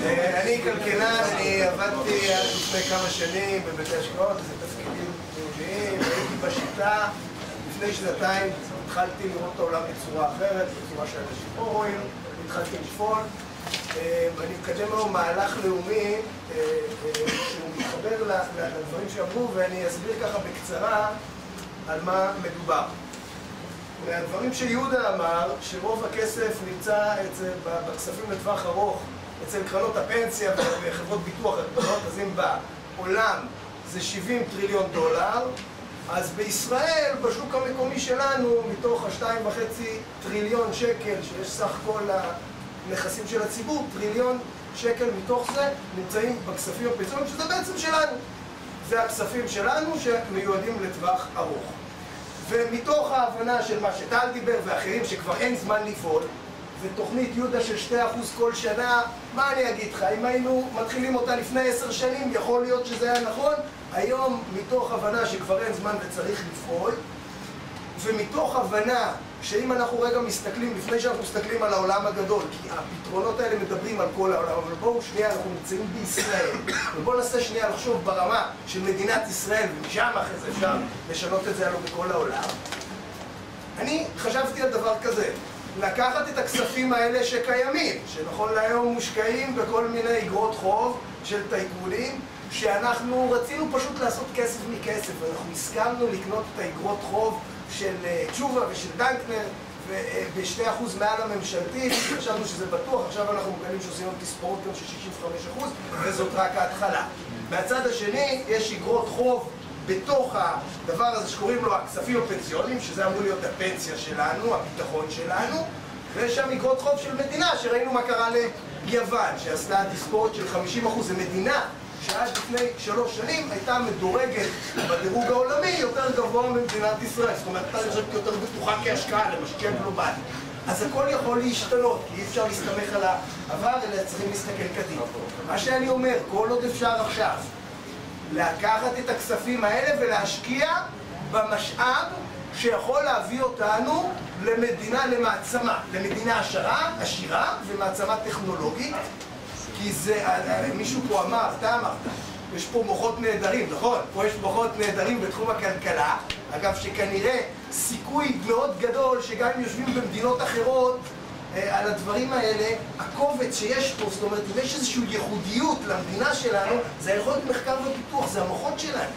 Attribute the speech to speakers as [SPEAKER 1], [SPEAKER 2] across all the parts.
[SPEAKER 1] אני כלכלן, אני עבדתי עד לפני כמה שנים בבתי השקעות, זה תפקידים ניהוליים, הייתי בשיטה. לפני שנתיים התחלתי לראות את העולם בצורה אחרת, בצורה שאנשים פה רואים, התחלתי לפעול. אני מקדם היום מהלך לאומי שהוא מתחבר לדברים שאמרו, ואני אסביר ככה בקצרה על מה מדובר. מהדברים שיהודה אמר, שרוב הכסף נמצא בכספים לטווח ארוך אצל קרנות הפנסיה וחברות ביטוח הגדולות, אז אם בעולם זה 70 טריליון דולר, אז בישראל, בשוק המקומי שלנו, מתוך ה2.5 טריליון שקל, שיש סך כל הנכסים של הציבור, טריליון שקל מתוך זה נמצאים בכספים הפנסיוניים, שזה בעצם שלנו. זה הכספים שלנו שמיועדים לטווח ארוך. ומתוך ההבנה של מה שטל דיבר ואחרים שכבר אין זמן לפעול, ותוכנית יהודה של 2% כל שנה, מה אני אגיד לך? אם היינו מתחילים אותה לפני 10 שנים, יכול להיות שזה היה נכון. היום, מתוך הבנה שכבר אין זמן וצריך לפעול, ומתוך הבנה שאם אנחנו רגע מסתכלים, לפני שאנחנו מסתכלים על העולם הגדול, כי הפתרונות האלה מדברים על כל העולם, אבל בואו שנייה, אנחנו נמצאים בישראל, ובואו ננסה שנייה לחשוב ברמה של מדינת ישראל, ומשם אחרי זה אפשר לשנות את זה הלוא בכל העולם. אני חשבתי על דבר כזה, לקחת את הכספים האלה שקיימים, שנכון להיום מושקעים בכל מיני אגרות חוב של טייקונים, שאנחנו רצינו פשוט לעשות כסף מכסף, ואנחנו הסכמנו לקנות את האגרות חוב של תשובה ושל דנקנר ב2% מעל הממשלתית, חשבנו שזה בטוח, עכשיו אנחנו מגלים שעושים לנו תספורות גם של 65%, וזאת רק ההתחלה. מהצד השני יש אגרות חוב בתוך הדבר הזה שקוראים לו הכספים הפנסיוניים, שזה אמור להיות הפנסיה שלנו, הביטחון שלנו, ויש שם אגרות חוב של מדינה, שראינו מה קרה ליוון, שעשתה תספורת של 50%. זה מדינה שעד לפני 3 שנים הייתה מדורגת בדירוג העולמי יותר גבוה ממדינת ישראל. זאת אומרת, הייתה נחשבת יותר בטוחה כהשקעה למשקיע גלובלי. אז הכל יכול להשתנות, כי אי אפשר להסתמך על העבר, אלא צריכים להסתכל קדימה. מה שאני אומר, כל עוד אפשר עכשיו לקחת את הכספים האלה ולהשקיע במשאב שיכול להביא אותנו למדינה, למעצמה, למדינה עשירה ומעצמה טכנולוגית. כי זה, מישהו פה אמר, אתה אמרת, יש פה מוחות נהדרים, נכון? פה יש מוחות נהדרים בתחום הכלכלה, אגב שכנראה סיכוי מאוד גדול שגם אם יושבים במדינות אחרות על הדברים האלה, הקובץ שיש פה, זאת אומרת, אם יש איזושהי ייחודיות למדינה שלנו, זה יכול להיות מחקר ופיתוח, זה המוחות שלנו.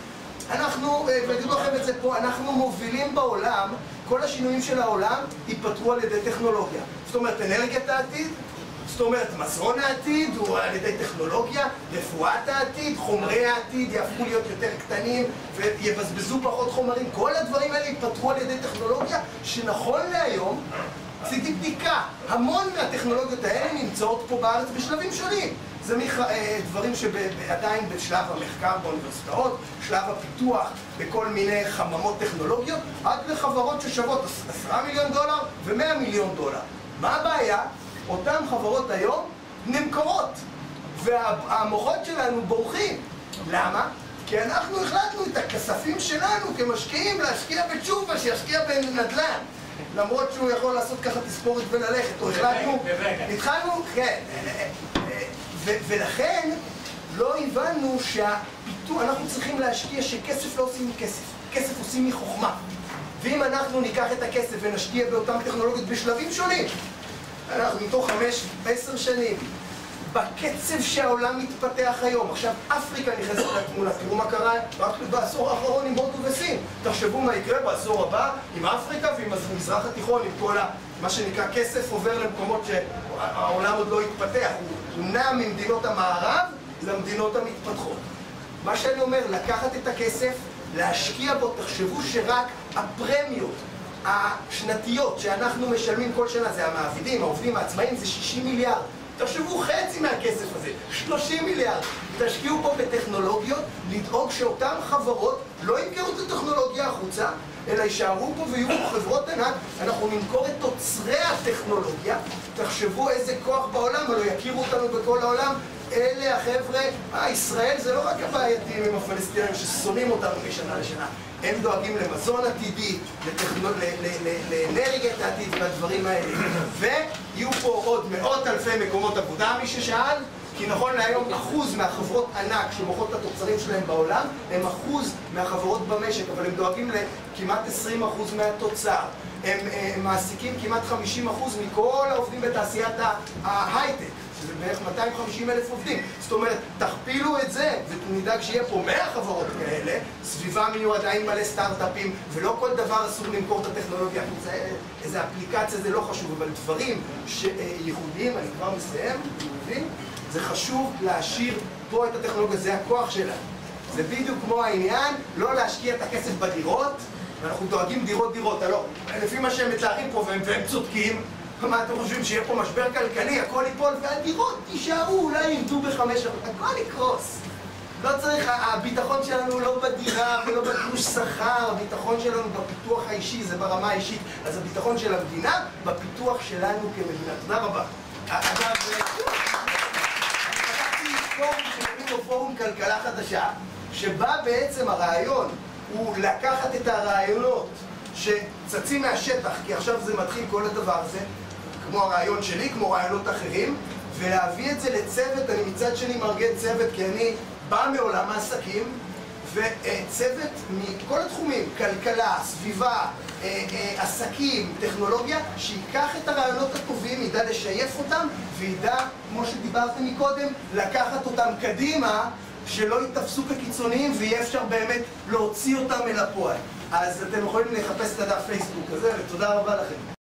[SPEAKER 1] אנחנו, ויגידו לכם את זה פה, אנחנו מובילים בעולם, כל השינויים של העולם ייפתרו על ידי טכנולוגיה. זאת אומרת, אנרגיית העתיד, זאת אומרת, מזון העתיד הוא על ידי טכנולוגיה, רפואת העתיד, חומרי העתיד יהפכו להיות יותר קטנים ויבזבזו פחות חומרים. כל הדברים האלה ייפתרו על ידי טכנולוגיה שנכון להיום, עשיתי בדיקה, המון מהטכנולוגיות האלה נמצאות פה בארץ בשלבים שונים. זה דברים שעדיין בשלב המחקר באוניברסיטאות, שלב הפיתוח בכל מיני חממות טכנולוגיות, עד לחברות ששוות 10 מיליון דולר ו100 מיליון דולר. מה הבעיה? אותן חברות היום נמכרות, והמוחות שלנו בורחים. למה? כי אנחנו החלטנו את הכספים שלנו כמשקיעים להשקיע בתשובה, שישקיע בנדל"ן. למרות שהוא יכול לעשות ככה תספורת וללכת, או החלטנו, התחלנו, כן, ולכן לא הבנו שהפיתוח, אנחנו צריכים להשקיע שכסף לא עושים מכסף, כסף עושים מחוכמה. ואם אנחנו ניקח את הכסף ונשקיע באותן טכנולוגיות בשלבים שונים, אנחנו מתוך 5-10 שנים, בקצב שהעולם מתפתח היום. עכשיו אפריקה נכנסת לתמונה, תראו מה קרה רק בעשור האחרון עם הודו וסין. תחשבו מה יקרה בעשור הבא עם אפריקה ועם המזרח התיכון, עם כל מה שנקרא כסף עובר למקומות שהעולם עוד לא התפתח. הוא נע ממדינות המערב למדינות המתפתחות. מה שאני אומר, לקחת את הכסף, להשקיע בו, תחשבו שרק הפרמיות השנתיות שאנחנו משלמים כל שנה, זה המעבידים, העובדים, העצמאים, זה 60 מיליארד. תחשבו חצי מהכסף הזה, 30 מיליארד. תשקיעו פה בטכנולוגיות, לדאוג שאותן חברות לא ימכרו את הטכנולוגיה החוצה, אלא יישארו פה ויהיו פה חברות ענק. אנחנו נמכור את תוצרי הטכנולוגיה. תחשבו איזה כוח בעולם, אבל לא יכירו אותנו בכל העולם. אלה החבר'ה, ישראל זה לא רק הבעייתים עם הפלסטינים ששונאים אותנו משנה לשנה. הם דואגים למזון עתידי, לאנרגיית העתיד והדברים האלה. ויהיו פה עוד מאות אלפי מקומות עבודה, מי ששאל, כי נכון להיום אחוז מהחברות ענק שמוכרות את התוצרים שלהם בעולם הם אחוז מהחברות במשק, אבל הם דואגים לכמעט 20% מהתוצר. הם מעסיקים כמעט 50% מכל העובדים בתעשיית ההייטק, שזה בערך 250,000 עובדים. זאת אומרת, תכפילו את זה ונדאג שיהיה פה 100 חברות כאלה, סביבה מיועדה עם מלא סטארט-אפים, ולא כל דבר אסור למכור את הטכנולוגיה. איזה אפליקציה זה לא חשוב, אבל דברים שייחודיים, אני כבר מסיים, זה חשוב להשאיר פה את הטכנולוגיה, זה הכוח שלה. זה בדיוק כמו העניין, לא להשקיע את הכסף בדירות, ואנחנו דואגים דירות, הלא, לפי מה שהם מתארים פה והם צודקים, מה אתם חושבים, שיהיה פה משבר כלכלי, הכל ייפול, והדירות יישארו, אולי ירדו ב5%, הכל יקרוס. לא צריך, הביטחון שלנו לא בדירה ולא בתלוש שכר, הביטחון שלנו בפיתוח האישי, זה ברמה האישית, אז הביטחון של המדינה בפיתוח שלנו כמדינה. תודה רבה. אגב, פורום שקוראים לו פורום כלכלה חדשה, שבה בעצם הרעיון הוא לקחת את הרעיונות שצצים מהשטח, כי עכשיו זה מתחיל כל הדבר הזה, כמו הרעיון שלי, כמו רעיונות אחרים, ולהביא את זה לצוות. אני מצד שני מארגן צוות, כי אני בא מעולם העסקים, וצוות מכל התחומים, כלכלה, סביבה, עסקים, טכנולוגיה, שיקח את הרעיונות הטובים, ידע לשייף אותם, וידע, כמו שדיברתי מקודם, לקחת אותם קדימה, שלא יתפסו כקיצוניים ויהיה אפשר באמת להוציא אותם אל הפועל. אז אתם יכולים לחפש את הדף פייסבוק הזה, ותודה רבה לכם.